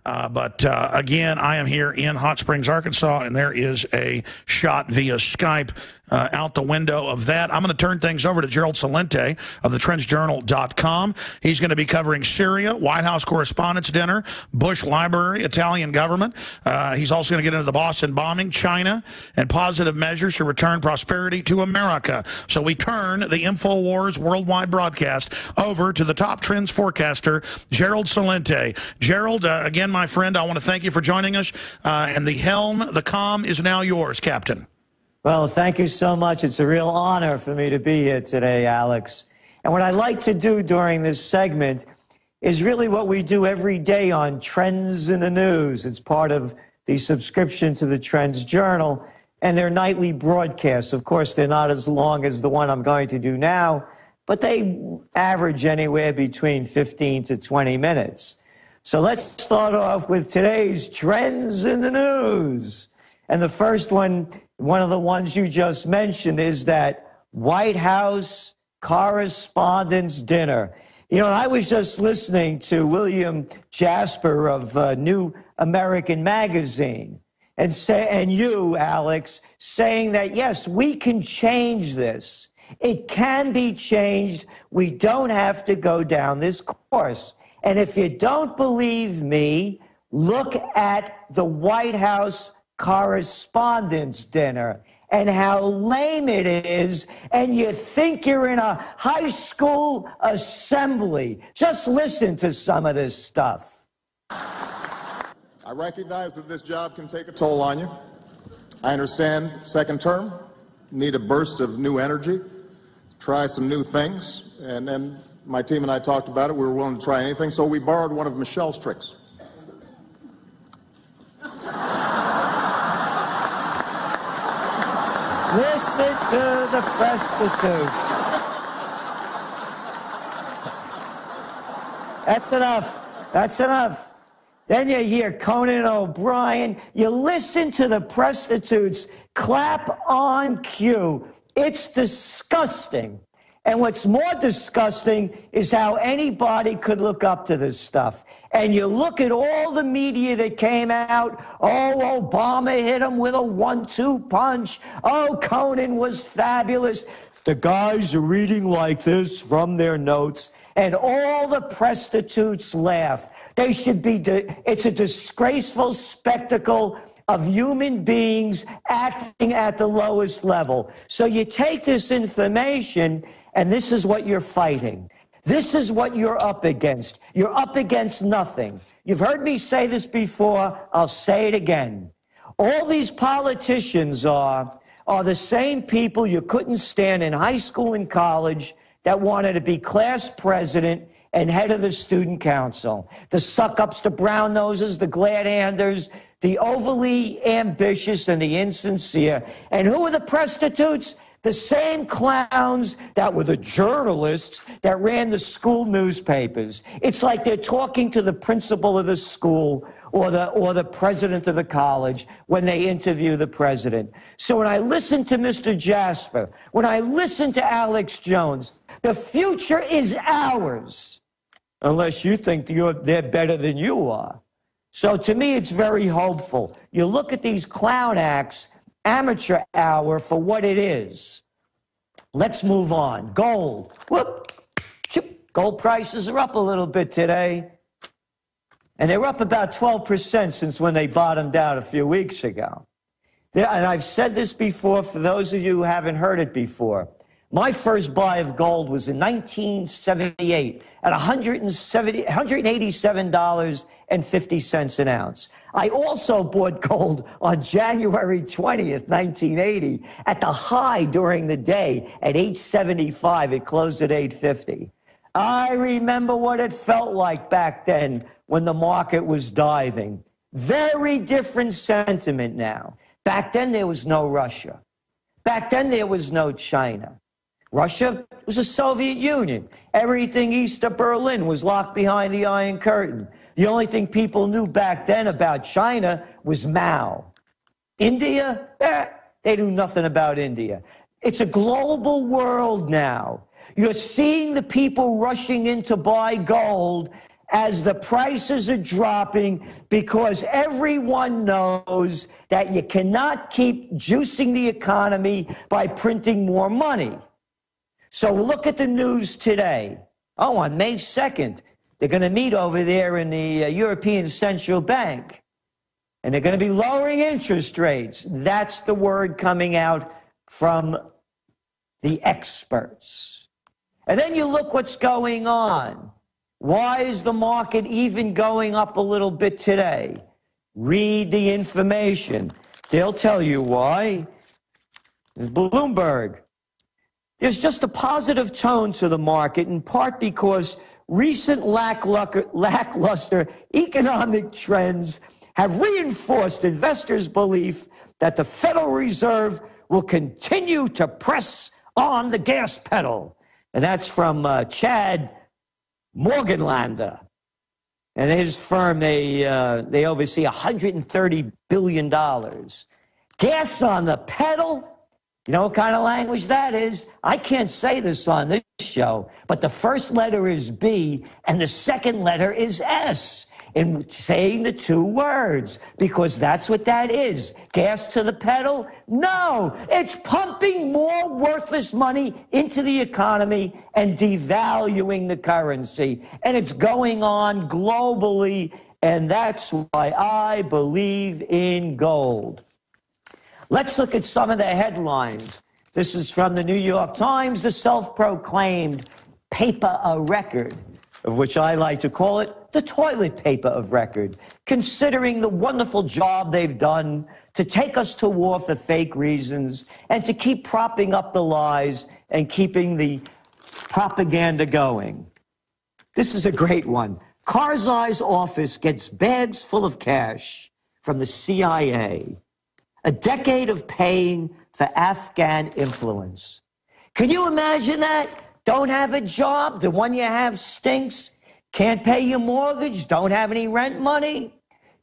But again, I am here in Hot Springs, Arkansas, and there is a shot via Skype out the window of that. I'm going to turn things over to Gerald Celente of thetrenchjournal.com. He's going to be covering Syria, White House Correspondents' Dinner, Bush Library, Italian government. He's also going to get into the Boston bombing, China, and positive measures to return prosperity to America. So we turn the InfoWars worldwide broadcast over to the top trends forecaster, Gerald Celente. Gerald, again, my friend, I want to thank you for joining us. And the helm, the comm is now yours, Captain. Well, thank you so much. It's a real honor for me to be here today, Alex. And what I like to do during this segment is really what we do every day on Trends in the News. It's part of the subscription to the Trends Journal and their nightly broadcasts. Of course, they're not as long as the one I'm going to do now, but they average anywhere between 15 to 20 minutes. So let's start off with today's Trends in the News. And the first one of the ones you just mentioned, is that White House Correspondents' Dinner. You know, I was just listening to William Jasper of New American Magazine, and you, Alex, saying that, yes, we can change this. It can be changed. We don't have to go down this course. And if you don't believe me, look at the White House Correspondents' Dinner and how lame it is, and you think you're in a high school assembly. Just listen to some of this stuff. I recognize that this job can take a toll on you. I understand second term, need a burst of new energy, try some new things, and then my team and I talked about it. We were willing to try anything, so we borrowed one of Michelle's tricks. Listen to the prostitutes. That's enough. That's enough. Then you hear Conan O'Brien. You listen to the prostitutes clap on cue. It's disgusting. And what's more disgusting is how anybody could look up to this stuff. And you look at all the media that came out. Oh, Obama hit him with a 1-2 punch. Oh, Conan was fabulous. The guys are reading like this from their notes. And all the prostitutes laugh. They should be, it's a disgraceful spectacle of human beings acting at the lowest level. So you take this information, and this is what you're fighting. This is what you're up against. You're up against nothing. You've heard me say this before. I'll say it again. All these politicians are the same people you couldn't stand in high school and college that wanted to be class president and head of the student council. The suck-ups, the brown noses, the glad-handers, the overly ambitious and the insincere. And who are the prostitutes? The same clowns that were the journalists that ran the school newspapers. It's like they're talking to the principal of the school or the president of the college when they interview the president. So when I listen to Mr. Jasper, when I listen to Alex Jones, the future is ours, unless you think they're better than you are. So to me, it's very hopeful. You look at these clown acts, amateur hour for what it is. Let's move on. Gold. Whoop. Chip. Gold prices are up a little bit today. And they're up about 12% since when they bottomed out a few weeks ago. And I've said this before for those of you who haven't heard it before. My first buy of gold was in 1978 at $187.50 an ounce. I also bought gold on January 20th, 1980, at the high during the day at $875. It closed at $850. I remember what it felt like back then when the market was diving. Very different sentiment now. Back then, there was no Russia. Back then, there was no China. Russia was the Soviet Union. Everything east of Berlin was locked behind the Iron Curtain. The only thing people knew back then about China was Mao. India? They knew nothing about India. It's a global world now. You're seeing the people rushing in to buy gold as the prices are dropping because everyone knows that you cannot keep juicing the economy by printing more money. So look at the news today. Oh, on May 2nd, they're going to meet over there in the European Central Bank, and they're going to be lowering interest rates. That's the word coming out from the experts. And then you look what's going on. Why is the market even going up a little bit today? Read the information. They'll tell you why. There's Bloomberg. There's just a positive tone to the market, in part because recent lackluster economic trends have reinforced investors' belief that the Federal Reserve will continue to press on the gas pedal. And that's from Chad Morganlander. And his firm, they oversee $130 billion. Gas on the pedal? You know what kind of language that is? I can't say this on this show, but the first letter is B and the second letter is S in saying the two words, because that's what that is. Gas to the pedal? No, it's pumping more worthless money into the economy and devaluing the currency. And it's going on globally, and that's why I believe in gold. Let's look at some of the headlines. This is from the New York Times, the self-proclaimed paper of record, of which I like to call it the toilet paper of record, considering the wonderful job they've done to take us to war for fake reasons and to keep propping up the lies and keeping the propaganda going. This is a great one. Karzai's office gets bags full of cash from the CIA. A decade of paying for Afghan influence. Can you imagine that? Don't have a job, the one you have stinks, can't pay your mortgage, don't have any rent money,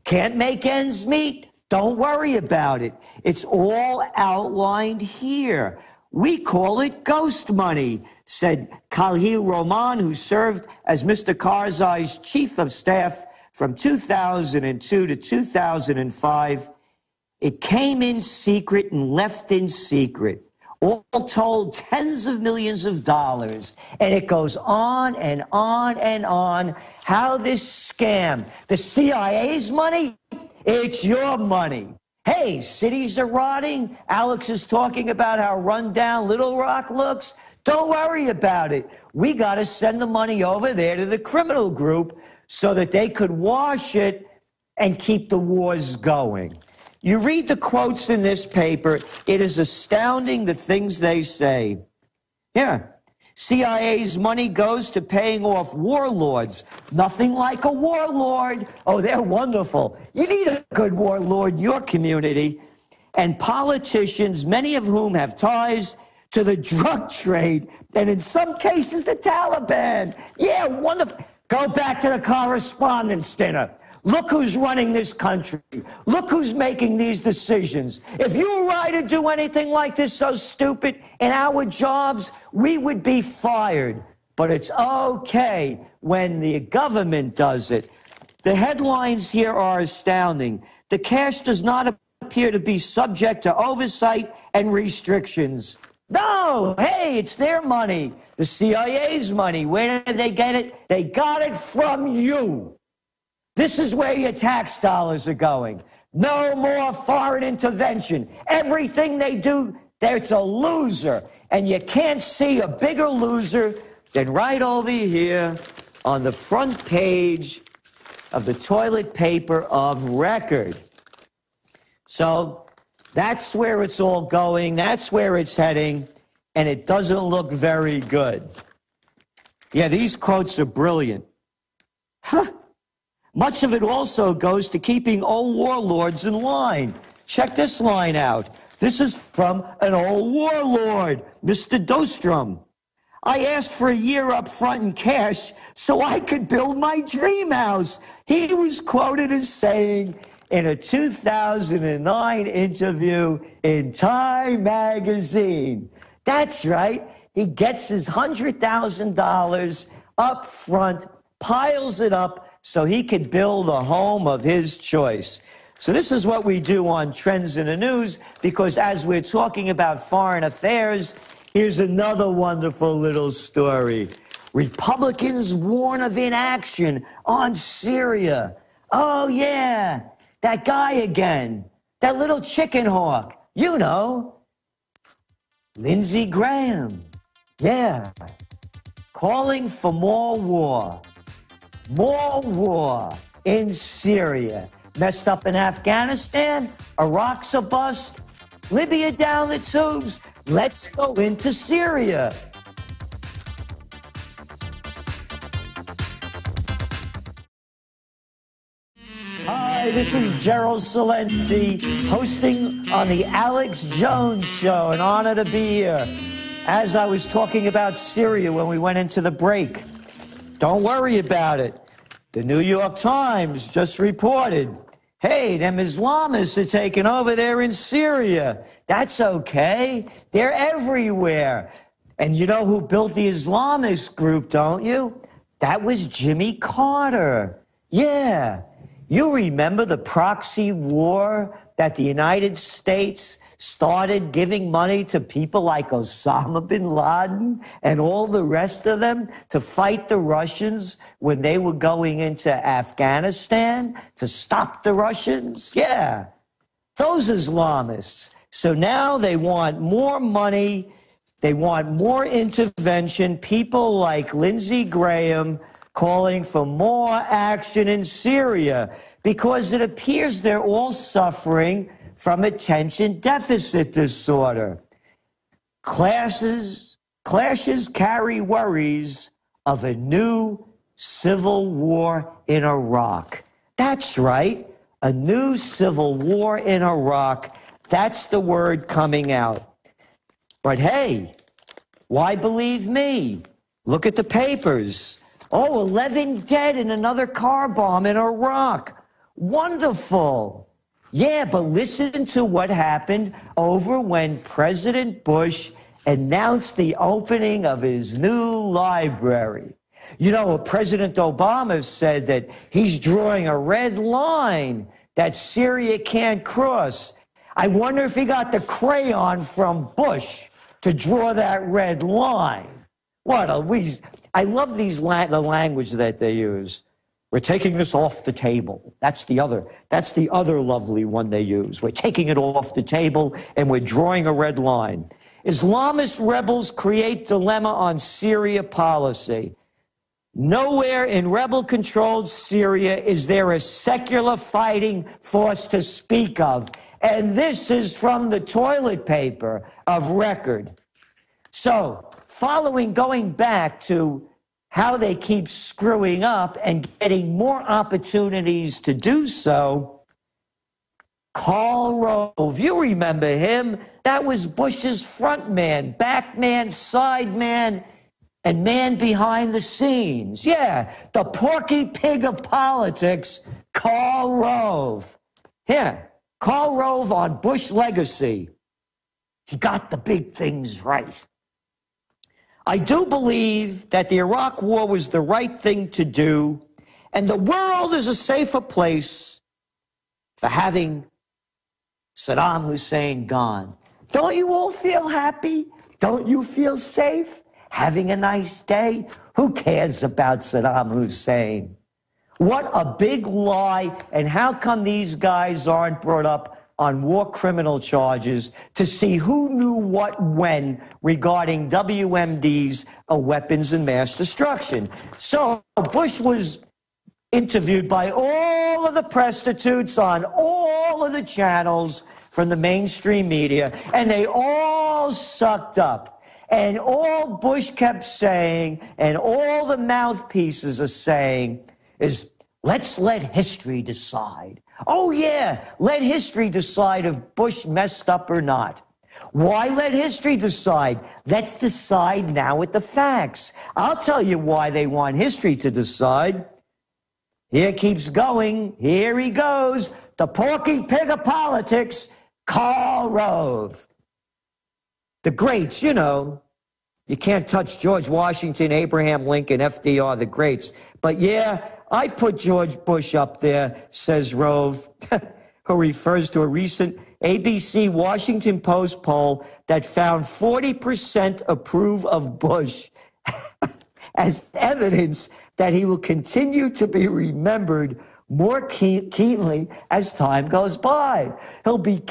can't make ends meet, don't worry about it. It's all outlined here. We call it ghost money, said Khalil Roman, who served as Mr. Karzai's chief of staff from 2002 to 2005. It came in secret and left in secret. All told, tens of millions of dollars. And it goes on and on and on. How this scam, the CIA's money, it's your money. Hey, cities are rotting. Alex is talking about how run down Little Rock looks. Don't worry about it. We got to send the money over there to the criminal group so that they could wash it and keep the wars going. You read the quotes in this paper, it is astounding the things they say. Yeah, CIA's money goes to paying off warlords. Nothing like a warlord. Oh, they're wonderful. You need a good warlord in your community. And politicians, many of whom have ties to the drug trade, and in some cases the Taliban. Yeah, wonderful. Go back to the correspondence dinner. Look who's running this country. Look who's making these decisions. If you or I to do anything like this so stupid in our jobs, we would be fired. But it's okay when the government does it. The headlines here are astounding. The cash does not appear to be subject to oversight and restrictions. No, hey, it's their money. The CIA's money. Where did they get it? They got it from you. This is where your tax dollars are going. No more foreign intervention. Everything they do, it's a loser. And you can't see a bigger loser than right over here on the front page of the toilet paper of record. So that's where it's all going. That's where it's heading. And it doesn't look very good. Yeah, these quotes are brilliant. Huh. Much of it also goes to keeping old warlords in line. Check this line out. This is from an old warlord, Mr. Dostrom. I asked for a year up front in cash so I could build my dream house. He was quoted as saying in a 2009 interview in Time magazine. That's right. He gets his $100,000 up front piles it up so he can build a home of his choice. So this is what we do on Trends in the News, because as we're talking about foreign affairs, here's another wonderful little story. Republicans warn of inaction on Syria. Oh, yeah, that guy again, that little chicken hawk, you know, Lindsey Graham. Yeah, calling for more war in Syria. Messed up in Afghanistan, Iraq's a bust, Libya down the tubes. Let's go into Syria. Hi, this is Gerald Celente, hosting on the Alex Jones Show. An honor to be here. As I was talking about Syria when we went into the break, don't worry about it. The New York Times just reported, hey, them Islamists are taking over there in Syria. That's okay. They're everywhere. And you know who built the Islamist group, don't you? That was Jimmy Carter. Yeah. You remember the proxy war that the United States started giving money to people like Osama bin Laden and all the rest of them to fight the Russians when they were going into Afghanistan to stop the Russians? Yeah, those Islamists. So now they want more money, they want more intervention, people like Lindsey Graham calling for more action in Syria because it appears they're all suffering from attention deficit disorder. Clashes carry worries of a new civil war in Iraq. That's right, a new civil war in Iraq. That's the word coming out. But hey, why believe me? Look at the papers. Oh, 11 dead in another car bomb in Iraq. Wonderful. Yeah, but listen to what happened over when President Bush announced the opening of his new library. You know, President Obama said that he's drawing a red line that Syria can't cross. I wonder if he got the crayon from Bush to draw that red line. What a wheeze. I love the language that they use. We're taking this off the table. That's the other lovely one they use. We're taking it off the table and we're drawing a red line. Islamist rebels create dilemma on Syria policy. Nowhere in rebel-controlled Syria is there a secular fighting force to speak of. And this is from the toilet paper of record. So, going back to how they keep screwing up and getting more opportunities to do so. Karl Rove, you remember him? That was Bush's front man, back man, side man, and man behind the scenes. Yeah, the porky pig of politics, Karl Rove. Here, Karl Rove on Bush legacy. He got the big things right. I do believe that the Iraq war was the right thing to do, and the world is a safer place for having Saddam Hussein gone. Don't you all feel happy? Don't you feel safe? Having a nice day? Who cares about Saddam Hussein? What a big lie, and how come these guys aren't brought up on war criminal charges to see who knew what when regarding WMDs of weapons and mass destruction? So Bush was interviewed by all of the prostitutes on all of the channels from the mainstream media, and they all sucked up. And all Bush kept saying, and all the mouthpieces are saying, is let's let history decide. Oh, yeah, let history decide if Bush messed up or not. Why let history decide? Let's decide now with the facts. I'll tell you why they want history to decide. Here keeps going. Here he goes. The porky pig of politics, Karl Rove. The greats, you know, You can't touch George Washington, Abraham Lincoln, FDR, the greats. But yeah, I put George Bush up there, says Rove, who refers to a recent ABC Washington Post poll that found 40% approve of Bush as evidence that he will continue to be remembered more keenly as time goes by. He'll be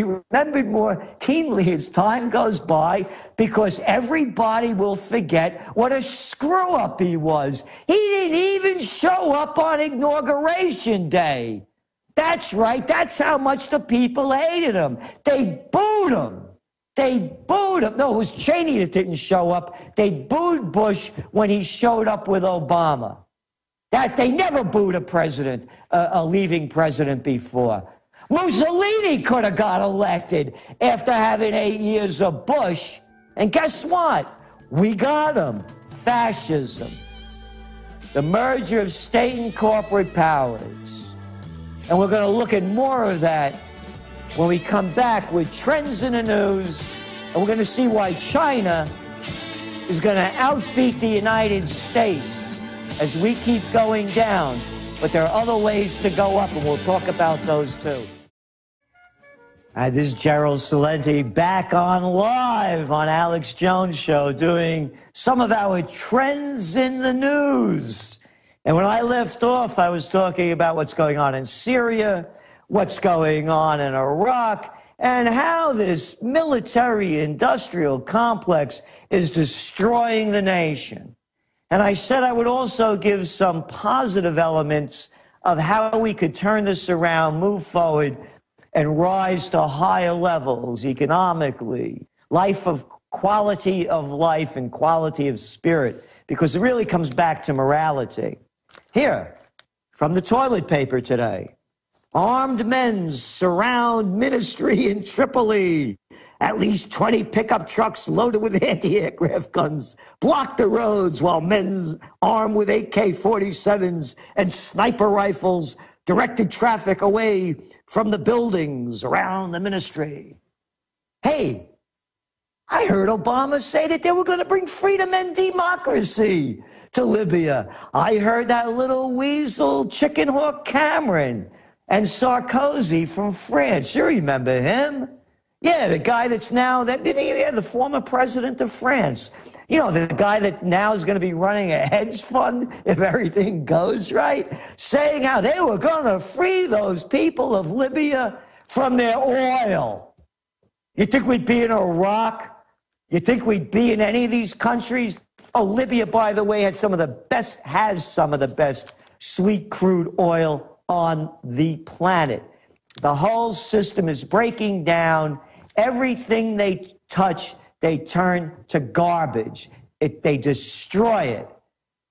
remembered more keenly as time goes by because everybody will forget what a screw-up he was. He didn't even show up on Inauguration Day. That's right. That's how much the people hated him. They booed him. They booed him. No, it was Cheney that didn't show up. They booed Bush when he showed up with Obama. That they never booed a president, a leaving president before. Mussolini could have got elected after having 8 years of Bush. And guess what? We got him. Fascism. The merger of state and corporate powers. And we're going to look at more of that when we come back with trends in the news. And we're going to see why China is going to outbeat the United States as we keep going down. But there are other ways to go up, and we'll talk about those too. Hi, this is Gerald Celente back on live on Alex Jones Show doing some of our trends in the news. And when I left off, I was talking about what's going on in Syria, what's going on in Iraq, and how this military-industrial complex is destroying the nation. And I said I would also give some positive elements of how we could turn this around, move forward, and rise to higher levels economically, quality of life and quality of spirit, because it really comes back to morality. Here, from the toilet paper today, armed men surround ministry in Tripoli. At least 20 pickup trucks loaded with anti-aircraft guns block the roads while men armed with AK-47s and sniper rifles directed traffic away from the buildings around the ministry. Hey, I heard Obama say that they were going to bring freedom and democracy to Libya. I heard that little weasel chicken hawk Cameron and Sarkozy from France. You remember him? Yeah, the guy that's now, the former president of France. You know, the guy that now is going to be running a hedge fund if everything goes right, saying how they were going to free those people of Libya from their oil. You think we'd be in Iraq? You think we'd be in any of these countries? Oh, Libya, by the way, has some of the best sweet crude oil on the planet. The whole system is breaking down. Everything they touch, they turn to garbage. They destroy it.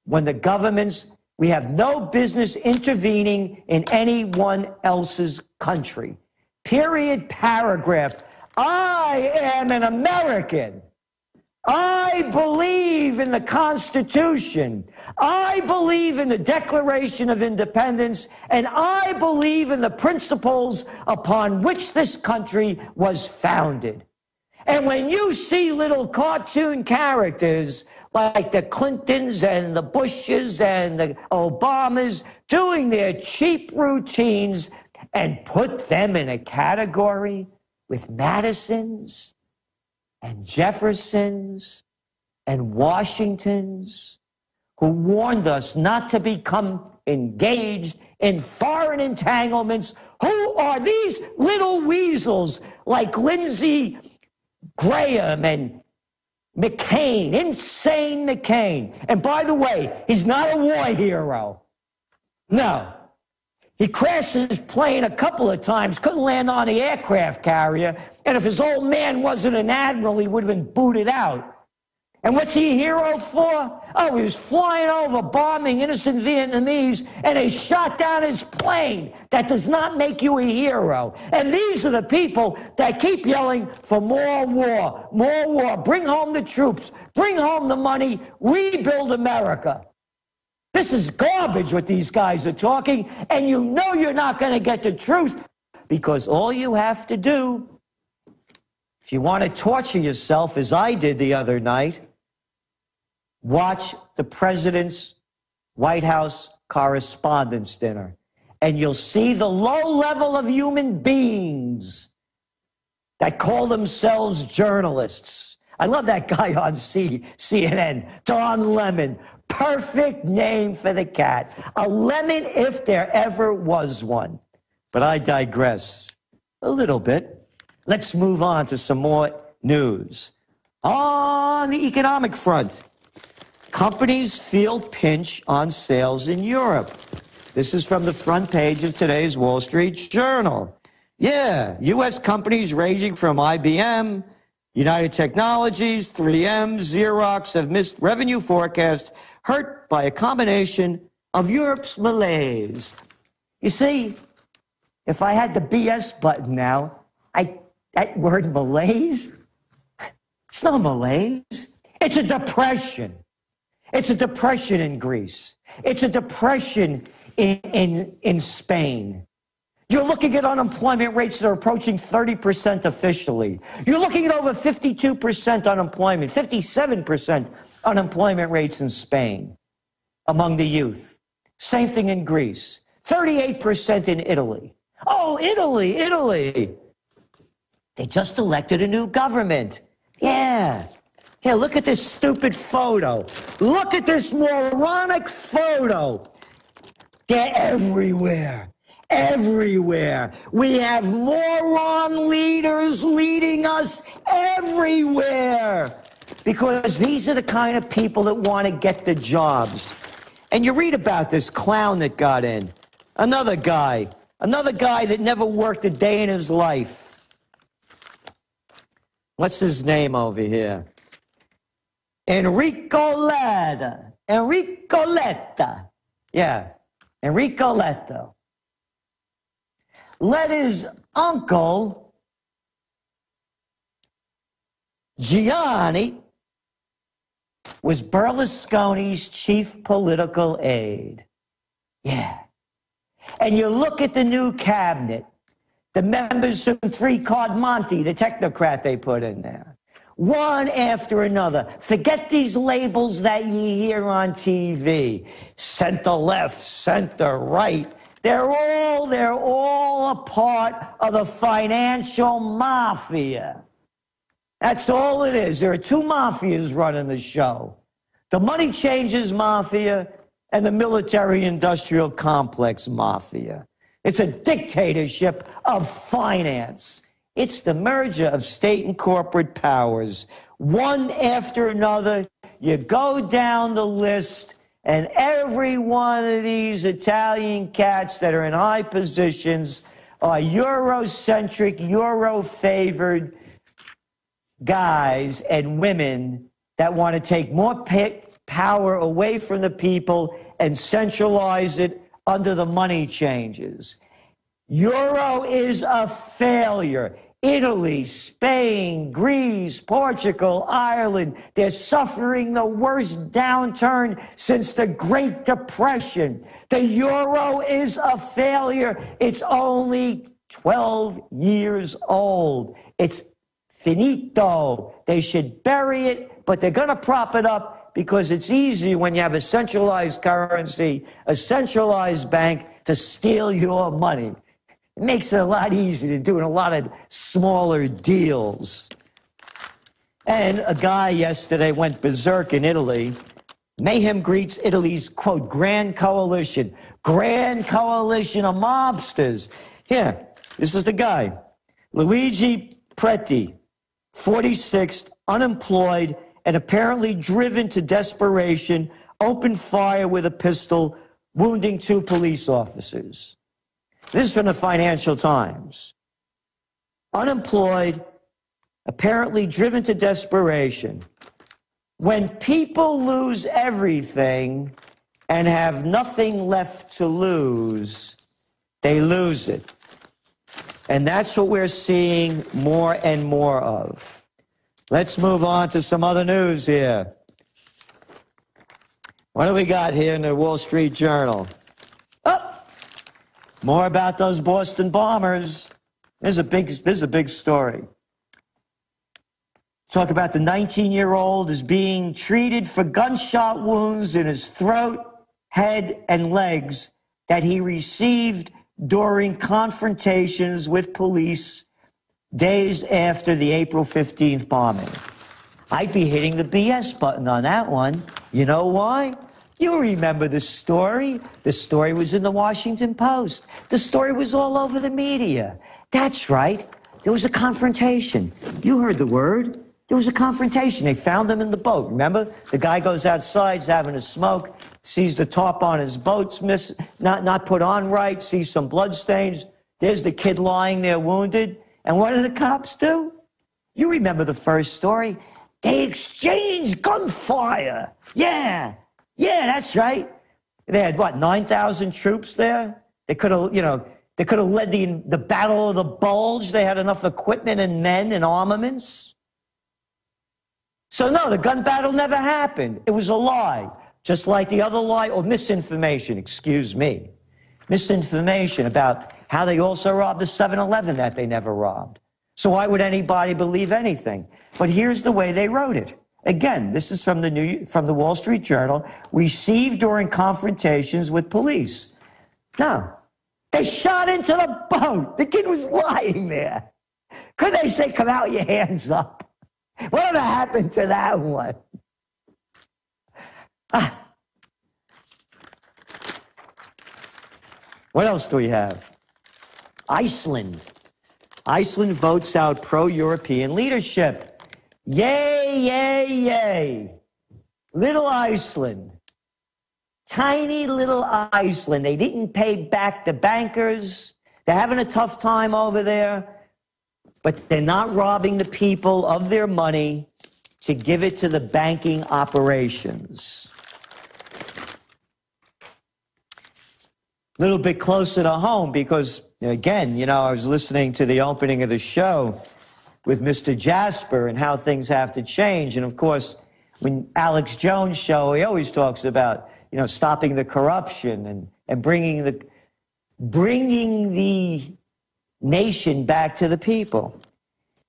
When the governments, we have no business intervening in anyone else's country. Period, paragraph. I am an American. I believe in the Constitution. I believe in the Declaration of Independence, and I believe in the principles upon which this country was founded. And when you see little cartoon characters like the Clintons and the Bushes and the Obamas doing their cheap routines and put them in a category with Madisons and Jeffersons and Washingtons, who warned us not to become engaged in foreign entanglements. Who are these little weasels like Lindsey Graham and McCain, insane McCain? And by the way, he's not a war hero. No. He crashed his plane a couple of times, couldn't land on the aircraft carrier, and if his old man wasn't an admiral, he would have been booted out. And what's he a hero for? Oh, he was flying over, bombing innocent Vietnamese, and they shot down his plane. That does not make you a hero. And these are the people that keep yelling for more war, bring home the troops, bring home the money, rebuild America. This is garbage what these guys are talking, and you know you're not going to get the truth because all you have to do If you want to torture yourself, as I did the other night, watch the president's White House Correspondents' Dinner, and you'll see the low level of human beings that call themselves journalists. I love that guy on CNN, Don Lemon. Perfect name for the cat. A lemon if there ever was one. But I digress a little bit. Let's move on to some more news. On the economic front, companies feel pinch on sales in Europe. This is from the front page of today's Wall Street Journal. Yeah, U.S. companies ranging from IBM, United Technologies, 3M, Xerox have missed revenue forecasts, hurt by a combination of Europe's malaise. You see, if I had the BS button now, that word malaise, it's not malaise. It's a depression. It's a depression in Greece. It's a depression in Spain. You're looking at unemployment rates that are approaching 30% officially. You're looking at over 52% unemployment, 57% unemployment rates in Spain among the youth. Same thing in Greece. 38% in Italy. Oh, Italy. They just elected a new government. Yeah. Here, look at this stupid photo. Look at this moronic photo. They're everywhere. Everywhere. We have moron leaders leading us everywhere. Because these are the kind of people that want to get the jobs. And you read about this clown that got in. Another guy that never worked a day in his life. What's his name over here? Enrico Letta. Yeah, Enrico Letta. Let his uncle, Gianni, was Berlusconi's chief political aide. Yeah. And you look at the new cabinet, the members from Three-Card Monte, the technocrat they put in there. One after another. Forget these labels that you hear on TV. Center left, center right. They're all a part of the financial mafia. That's all it is. There are two mafias running the show. The money changers mafia and the military-industrial complex mafia. It's a dictatorship of finance. It's the merger of state and corporate powers. One after another, you go down the list, and every one of these Italian cats that are in high positions are Eurocentric, Euro-favored guys and women that want to take more power away from the people and centralize it under the money changes. Euro is a failure. Italy, Spain, Greece, Portugal, Ireland, they're suffering the worst downturn since the Great Depression. The euro is a failure. It's only 12 years old. It's finito. They should bury it, but they're going to prop it up because it's easy when you have a centralized currency, a centralized bank to steal your money. It makes it a lot easier to do a lot of smaller deals. And a guy yesterday went berserk in Italy. Mayhem greets Italy's, quote, grand coalition of mobsters. Here, this is the guy. Luigi Preti, 46, unemployed, and apparently driven to desperation, opened fire with a pistol, wounding 2 police officers. This is from the Financial Times. Unemployed, apparently driven to desperation. When people lose everything and have nothing left to lose, they lose it. And that's what we're seeing more and more of. Let's move on to some other news here. What do we got here in the Wall Street Journal? More about those Boston bombers. There's a big story. Talk about the 19-year-old is being treated for gunshot wounds in his throat, head, and legs that he received during confrontations with police days after the April 15th bombing. I'd be hitting the BS button on that one. You know why? You remember the story. The story was in the Washington Post. The story was all over the media. That's right. There was a confrontation. You heard the word. There was a confrontation. They found him in the boat. Remember? The guy goes outside, he's having a smoke, sees the top on his boat's not put on right, sees some blood stains. There's the kid lying there wounded. And what did the cops do? You remember the first story. They exchanged gunfire. Yeah, that's right. They had, what, 9,000 troops there? They could have, they could have led the Battle of the Bulge. They had enough equipment and men and armaments. So no, the gun battle never happened. It was a lie, just like the other lie, or misinformation, excuse me. Misinformation about how they also robbed the 7-Eleven that they never robbed. So why would anybody believe anything? But here's the way they wrote it. Again, this is from the Wall Street Journal, received during confrontations with police. No, they shot into the boat. The kid was lying there. Could they say, come out, your hands up? Whatever happened to that one? What else do we have? Iceland. Iceland votes out pro-European leadership. Yay, yay, yay. Little Iceland. Tiny little Iceland. They didn't pay back the bankers. They're having a tough time over there. But they're not robbing the people of their money to give it to the banking operations. A little bit closer to home because, again, I was listening to the opening of the show with Mr. Jasper and how things have to change. And, of course, when Alex Jones' show, he always talks about, stopping the corruption and bringing the nation back to the people.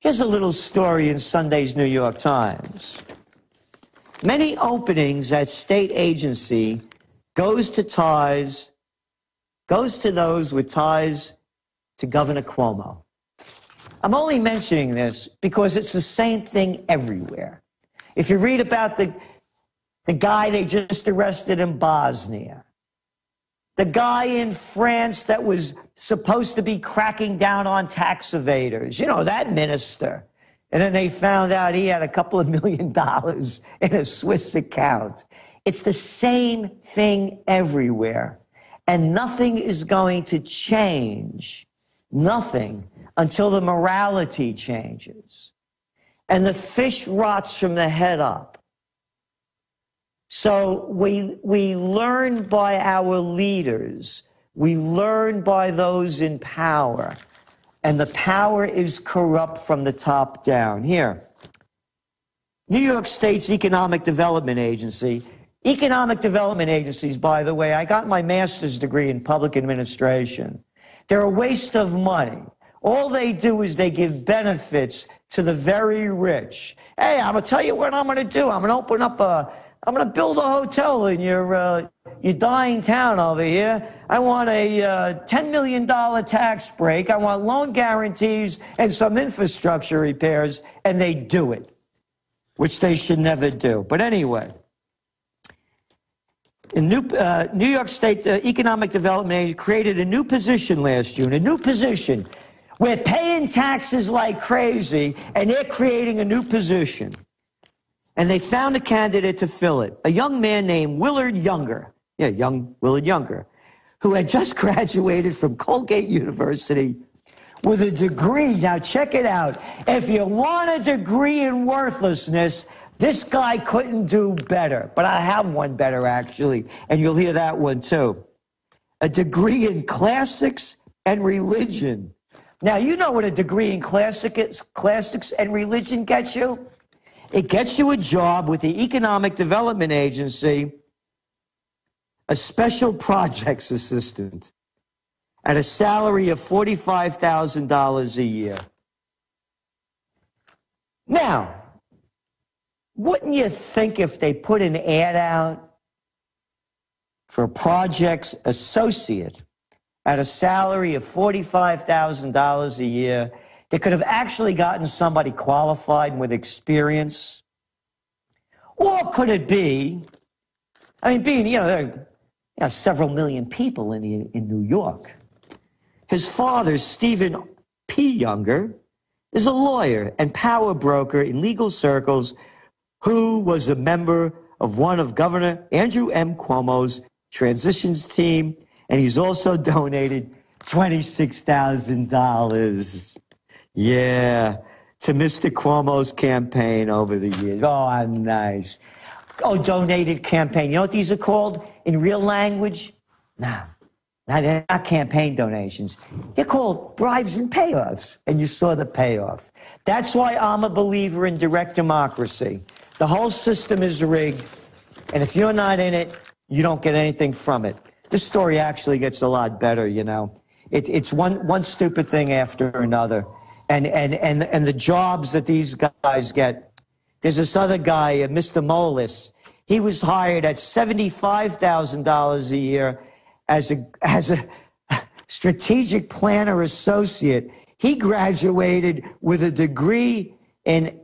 Here's a little story in Sunday's New York Times. Many openings at state agency goes to those with ties to Governor Cuomo. I'm only mentioning this because it's the same thing everywhere. If you read about the guy they just arrested in Bosnia, the guy in France that was supposed to be cracking down on tax evaders, that minister. And then they found out he had a couple of $1 million in a Swiss account. It's the same thing everywhere. And nothing is going to change, nothing, until the morality changes. And the fish rots from the head up. So we learn by our leaders. We learn by those in power. And the power is corrupt from the top down. Here, New York State's Economic Development Agency. Economic development agencies, by the way, I got my master's degree in public administration. They're a waste of money. All they do is they give benefits to the very rich. Hey, I'm going to tell you what I'm going to do. I'm going to build a hotel in your dying town over here. I want a $10 million tax break. I want loan guarantees and some infrastructure repairs, and they do it, which they should never do. But anyway, in New York State Economic Development Agency created a new position last June, a new position. We're paying taxes like crazy, and they're creating a new position. And they found a candidate to fill it, a young man named Willard Younger. Yeah, young Willard Younger, who had just graduated from Colgate University with a degree. Now, check it out. If you want a degree in worthlessness, this guy couldn't do better. But I have one better, actually, and you'll hear that one, too. A degree in classics and religion. Now, you know what a degree in classics and religion gets you? It gets you a job with the Economic Development Agency, a special projects assistant, at a salary of $45,000 a year. Now, Wouldn't you think if they put an ad out for a project's associate at a salary of $45,000 a year, they could have actually gotten somebody qualified with experience? Or could it be, I mean, being, there are several million people in New York. His father, Stephen P. Younger, is a lawyer and power broker in legal circles who was a member of one of Governor Andrew M. Cuomo's transitions team, and he's also donated $26,000. Yeah, to Mr. Cuomo's campaign over the years. Oh, nice. Oh, donated campaign. You know what these are called in real language? No, they're not campaign donations. They're called bribes and payoffs, and you saw the payoff. That's why I'm a believer in direct democracy. The whole system is rigged, and if you're not in it, you don't get anything from it. This story actually gets a lot better, It's one stupid thing after another. And the jobs that these guys get. There's this other guy, Mr. Molis. He was hired at $75,000 a year as a strategic planner associate. He graduated with a degree in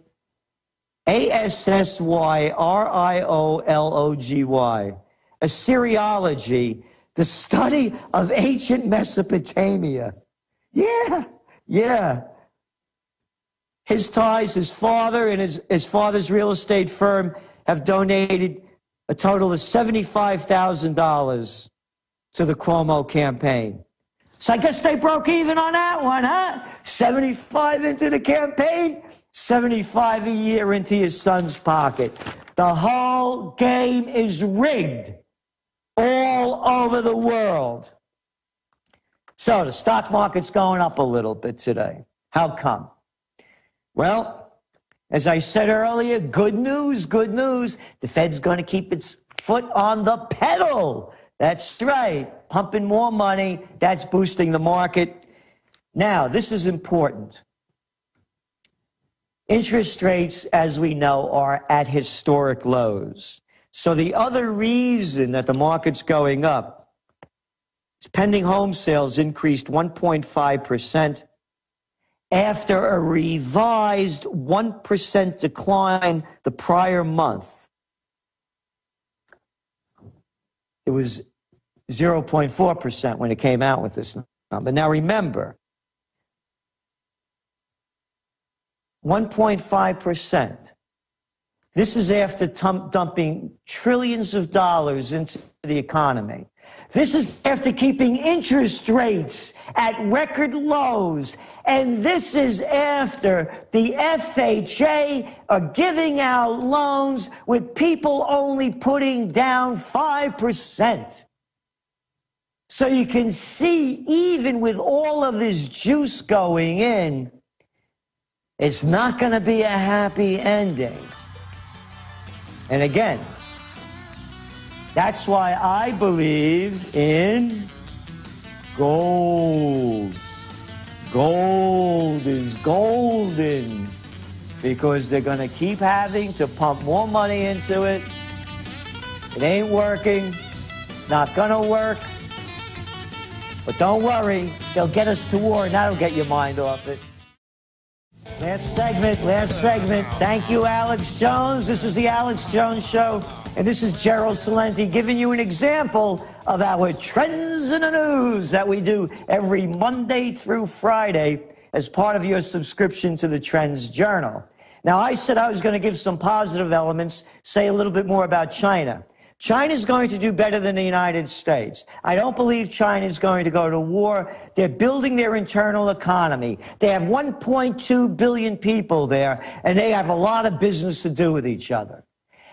ASSYRIOLOGY, Assyriology, the study of ancient Mesopotamia. Yeah. His ties, his father and his father's real estate firm have donated a total of $75,000 to the Cuomo campaign. So I guess they broke even on that one, huh? 75 into the campaign, 75 a year into his son's pocket. The whole game is rigged all over the world. So the stock market's going up a little bit today. How come? Well, as I said earlier, good news. The Fed's going to keep its foot on the pedal. That's right, pumping more money. That's boosting the market. Now, this is important. Interest rates, as we know, are at historic lows. So the other reason that the market's going up is pending home sales increased 1.5%. After a revised 1% decline the prior month. It was 0.4% when it came out with this number. Now remember, 1.5%. This is after dumping trillions of dollars into the economy. This is after keeping interest rates at record lows. And this is after the FHA are giving out loans with people only putting down 5%. So you can see, even with all of this juice going in, it's not going to be a happy ending. And again, that's why I believe in gold. Gold is golden because they're going to keep having to pump more money into it. It ain't working. Not going to work. But don't worry. They'll get us to war, and that'll get your mind off it. Last segment. Thank you, Alex Jones. This is the Alex Jones Show, and this is Gerald Celente giving you an example of our Trends in the News that we do every Monday through Friday as part of your subscription to the Trends Journal. Now, I said I was going to give some positive elements, say a little bit more about China. China's going to do better than the United States. I don't believe China's going to go to war. They're building their internal economy. They have 1.2 billion people there, and they have a lot of business to do with each other.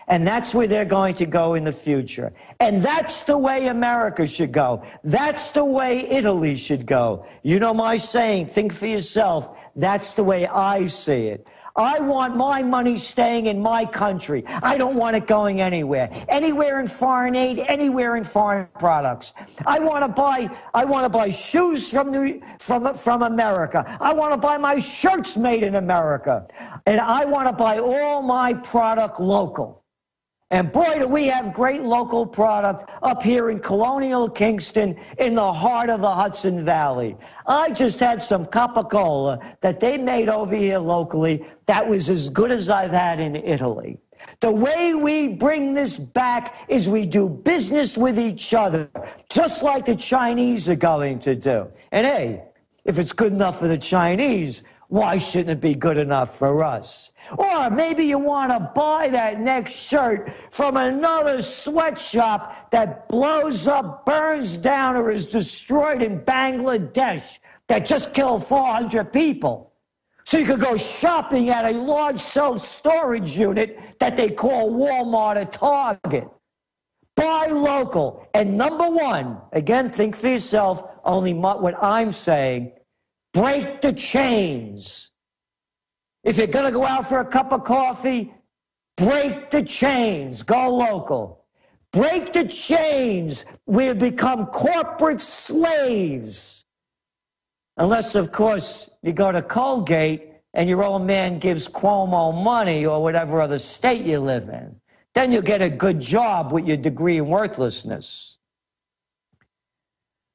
And that's where they're going to go in the future. And that's the way America should go. That's the way Italy should go. You know my saying, think for yourself. That's the way I see it. I want my money staying in my country. I don't want it going anywhere. Anywhere in foreign aid, anywhere in foreign products. I want to buy shoes from America. I want to buy my shirts made in America. And I want to buy all my product local. And boy, do we have great local product up here in Colonial Kingston in the heart of the Hudson Valley. I just had some Capicola that they made over here locally that was as good as I've had in Italy. The way we bring this back is we do business with each other, just like the Chinese are going to do. And hey, if it's good enough for the Chinese, why shouldn't it be good enough for us? Or maybe you want to buy that next shirt from another sweatshop that blows up, burns down, or is destroyed in Bangladesh that just killed 400 people. So you could go shopping at a large self-storage unit that they call Walmart or Target. Buy local. And number one, again, think for yourself, only what I'm saying, break the chains. If you're going to go out for a cup of coffee, break the chains. Go local. Break the chains. We become corporate slaves. Unless, of course, you go to Colgate and your old man gives Cuomo money or whatever other state you live in. Then you'll get a good job with your degree in worthlessness.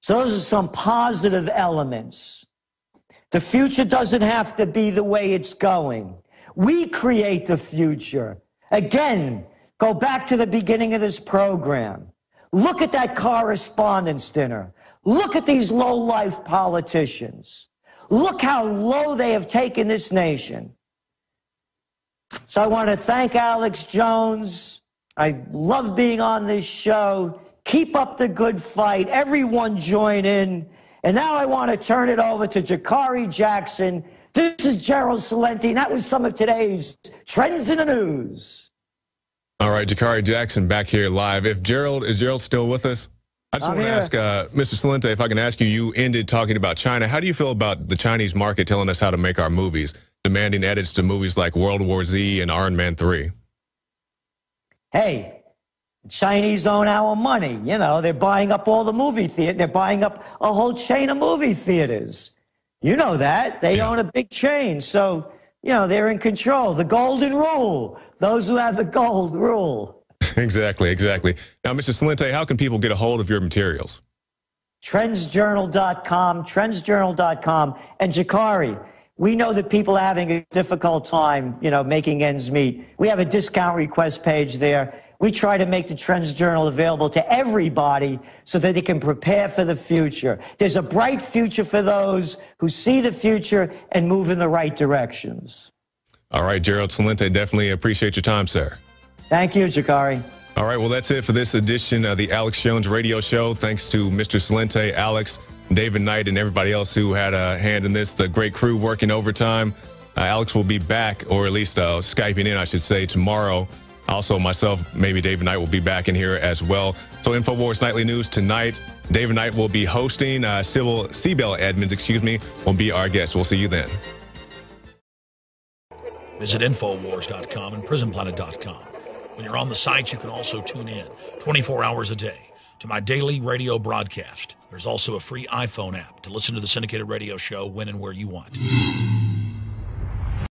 So those are some positive elements. The future doesn't have to be the way it's going. We create the future. Again, go back to the beginning of this program. Look at that correspondence dinner. Look at these low-life politicians. Look how low they have taken this nation. So I want to thank Alex Jones. I love being on this show. Keep up the good fight. Everyone join in. And now I want to turn it over to Jakari Jackson. This is Gerald Celente, and that was some of today's Trends in the News. All right, Jakari Jackson back here live. Is Gerald still with us? I just want to ask Mr. Celente, if I can ask you, you ended talking about China. How do you feel about the Chinese market telling us how to make our movies, demanding edits to movies like World War Z and Iron Man 3? Hey. Chinese own our money. You know, they're buying up all the movie theaters. They're buying up a whole chain of movie theaters. You know that. They own a big chain. So, you know, they're in control. The golden rule. Those who have the gold rule. Exactly. Now, Mr. Celente, how can people get a hold of your materials? Trendsjournal.com, trendsjournal.com. And Jakari, we know that people are having a difficult time, you know, making ends meet. We have a discount request page there. We try to make the Trends Journal available to everybody so that they can prepare for the future. There's a bright future for those who see the future and move in the right directions. All right, Gerald Celente, definitely appreciate your time, sir. Thank you, Jakari. All right, well, that's it for this edition of the Alex Jones Radio Show. Thanks to Mr. Celente, Alex, David Knight, and everybody else who had a hand in this, the great crew working overtime. Alex will be back, or at least Skyping in, I should say, tomorrow. Also, myself, maybe David Knight will be back in here as well. So InfoWars Nightly News tonight. David Knight will be hosting. Sybil Edmonds, will be our guest. We'll see you then. Visit Infowars.com and PrisonPlanet.com. When you're on the site, you can also tune in 24 hours a day to my daily radio broadcast. There's also a free iPhone app to listen to the syndicated radio show when and where you want.